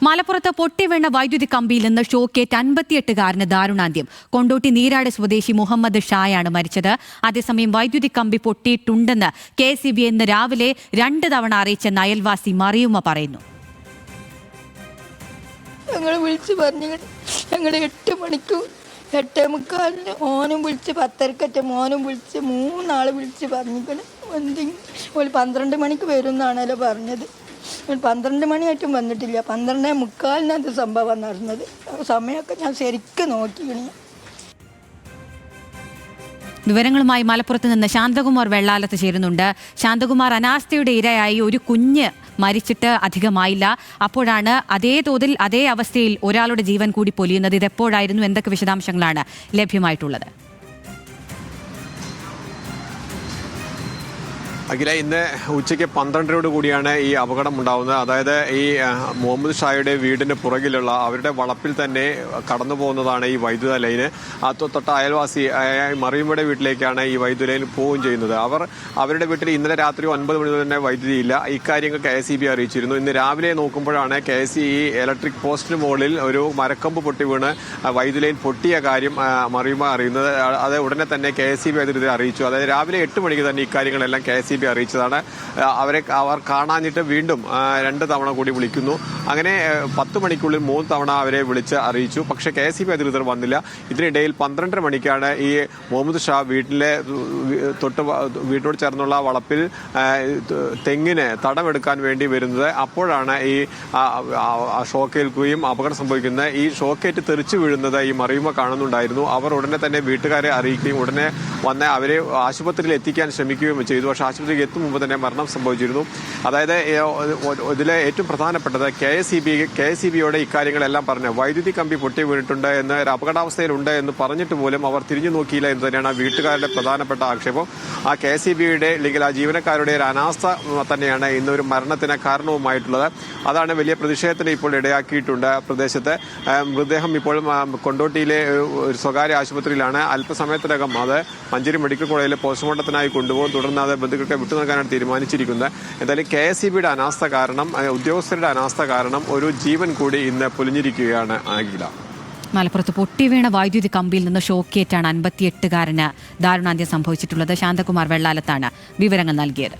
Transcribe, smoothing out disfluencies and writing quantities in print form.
മലപ്പുറത്ത് പൊട്ടിവീണ വൈദ്യുതി കമ്പിയിൽ നിന്ന് ഷോക്കേറ്റ് 58-കാരന് ദാരുണാന്ത്യം. കൊണ്ടോട്ടി നീരാട് സ്വദേശി മുഹമ്മദ് ഷായാണ് മരിച്ചത്. അതേസമയം വൈദ്യുതി കമ്പി പൊട്ടിയിട്ടുണ്ടെന്ന് KSEB ഇന്ന് രാവിലെ 2 തവണ അറിയിച്ചെന്ന് അയൽവാസി മറിയുമ്മ പറയുന്നു. ഞങ്ങളെ വിളിച്ച് പറഞ്ഞു, ഞങ്ങൾ 8 മണിക്ക് 8:45 മോനും വിളിച്ച് 10:30 മോനും വിളിച്ച് 3 ആൾ വിളിച്ച് പറഞ്ഞിരിക്കണം. എന്തെങ്കിലും 12 മണിക്ക് വരും എന്നാണല്ലോ പറഞ്ഞത്. 12 മണിയായിട്ടും വന്നിട്ടില്ല. 12:45 സംഭവം നടന്നത്. സമയമൊക്കെ ഞാൻ ശരിക്കും നോക്കിക്കണേ. വിവരങ്ങളുമായി മലപ്പുറത്ത് നിന്ന് ശാന്തകുമാർ വെള്ളാലത്ത് ചേരുന്നുണ്ട്. ശാന്തകുമാർ, അനാസ്ഥയുടെ ഇരയായി ഒരു കുഞ്ഞ് മരിച്ചിട്ട് അധികമായില്ല. അപ്പോഴാണ് അതേ തോതിൽ അതേ അവസ്ഥയിൽ ഒരാളുടെ ജീവൻ കൂടി പൊലിയുന്നത്. ഇതെപ്പോഴായിരുന്നു? എന്തൊക്കെ വിശദാംശങ്ങളാണ് ലഭ്യമായിട്ടുള്ളത്? അഖില, ഇന്ന് ഉച്ചയ്ക്ക് 12 കൂടിയാണ് ഈ അപകടം ഉണ്ടാകുന്നത്. അതായത് ഈ മുഹമ്മദ് ഷായുടെ വീടിന് പുറകിലുള്ള അവരുടെ വളപ്പിൽ തന്നെ കടന്നു പോകുന്നതാണ് ഈ വൈദ്യുത ലൈന്. തൊട്ട അയൽവാസി മറിയുമ്മയുടെ വീട്ടിലേക്കാണ് ഈ വൈദ്യുത ലൈൻ പോവുകയും ചെയ്യുന്നത്. അവരുടെ വീട്ടിൽ ഇന്നലെ രാത്രി 9 മണി തന്നെ വൈദ്യുതിയില്ല. ഇക്കാര്യങ്ങൾ KSEB അറിയിച്ചിരുന്നു. ഇന്ന് രാവിലെ നോക്കുമ്പോഴാണ് KSE ഇലക്ട്രിക് പോസ്റ്റിന് മുകളിൽ ഒരു മരക്കമ്പ് പൊട്ടി വീണ് വൈദ്യുത ലൈൻ പൊട്ടിയ കാര്യം മറിയുമ്മ അറിയുന്നത്. അത് ഉടനെ തന്നെ KSEB അധികൃതരെ അറിയിച്ചു. അതായത് രാവിലെ 8 മണിക്ക് തന്നെ ഇക്കാര്യങ്ങളെല്ലാം KSEB അറിയിച്ചതാണ്. അവർ കാണാഞ്ഞിട്ട് വീണ്ടും 2 തവണ കൂടി വിളിക്കുന്നു. അങ്ങനെ 10 മണിക്കുള്ളിൽ 3 തവണ അവരെ വിളിച്ച് അറിയിച്ചു. പക്ഷേ KSEB അധികൃതർ വന്നില്ല. ഇതിനിടയിൽ 12 മണിക്കാണ് ഈ മുഹമ്മദ് ഷാ വീട്ടിനോട് ചേർന്നുള്ള വളപ്പിൽ തെങ്ങിന് തടമെടുക്കാൻ വേണ്ടി വരുന്നത്. അപ്പോഴാണ് ഈ ഷോക്കേൽക്കുകയും അപകടം സംഭവിക്കുന്നത്. ഈ ഷോക്കേറ്റ് തെറിച്ചു വീഴുന്നത് ഈ മറിയുമ്മ കാണുന്നുണ്ടായിരുന്നു. അവർ ഉടനെ തന്നെ വീട്ടുകാരെ അറിയിക്കുകയും ഉടനെ വന്ന് അവരെ ആശുപത്രിയിൽ എത്തിക്കാൻ ശ്രമിക്കുകയും ചെയ്തു. പക്ഷേ ആശുപത്രിയിൽ എത്തും മുമ്പ് തന്നെ മരണം സംഭവിച്ചിരുന്നു. അതായത് ഇതിലെ ഏറ്റവും പ്രധാനപ്പെട്ടത് KSEBയോടെ ഇക്കാര്യങ്ങളെല്ലാം പറഞ്ഞ് വൈദ്യുതി കമ്പി പൊട്ടി വീണിട്ടുണ്ട് എന്ന്, ഒരു അപകടാവസ്ഥയിലുണ്ട് എന്ന് പറഞ്ഞിട്ട് പോലും അവർ തിരിഞ്ഞു നോക്കിയില്ല എന്ന് തന്നെയാണ് വീട്ടുകാരുടെ പ്രധാനപ്പെട്ട ആക്ഷേപം. ആ KSEBയുടെ അല്ലെങ്കിൽ ആ ജീവനക്കാരുടെ ഒരു അനാസ്ഥ തന്നെയാണ് ഇന്നൊരു മരണത്തിന് കാരണവുമായിട്ടുള്ളത്. അതാണ് വലിയ പ്രതിഷേധത്തിന് ഇപ്പോൾ ഇടയാക്കിയിട്ടുണ്ട് പ്രദേശത്ത്. മൃതദേഹം ഇപ്പോൾ കൊണ്ടോട്ടിയിലെ ഒരു സ്വകാര്യ ആശുപത്രിയിലാണ്. അല്പസമയത്തിനകം അത് മഞ്ചേരി മെഡിക്കൽ കോളേജിലെ പോസ്റ്റ്മോർട്ടത്തിനായി കൊണ്ടുപോകും. തുടർന്ന് അത് ബന്ധുക്കൾക്ക് വിട്ടു നൽകാനാണ് തീരുമാനിച്ചിരിക്കുന്നത്. എന്തായാലും KSEBയുടെ അനാസ്ഥ കാരണം, ഉദ്യോഗസ്ഥരുടെ അനാസ്ഥ കാരണം ഒരു ജീവൻ കൂടി ഇന്ന് പൊലിഞ്ഞിരിക്കുകയാണ്. ആകില, മലപ്പുറത്ത് പൊട്ടിവീണ വൈദ്യുതി കമ്പിയിൽ നിന്ന് ഷോക്കേറ്റാണ് 58-കാരന് ദാരുണാന്ത്യം സംഭവിച്ചിട്ടുള്ളത്. ശാന്തകുമാർ വെള്ളാലത്താണ് വിവരങ്ങൾ നൽകിയത്.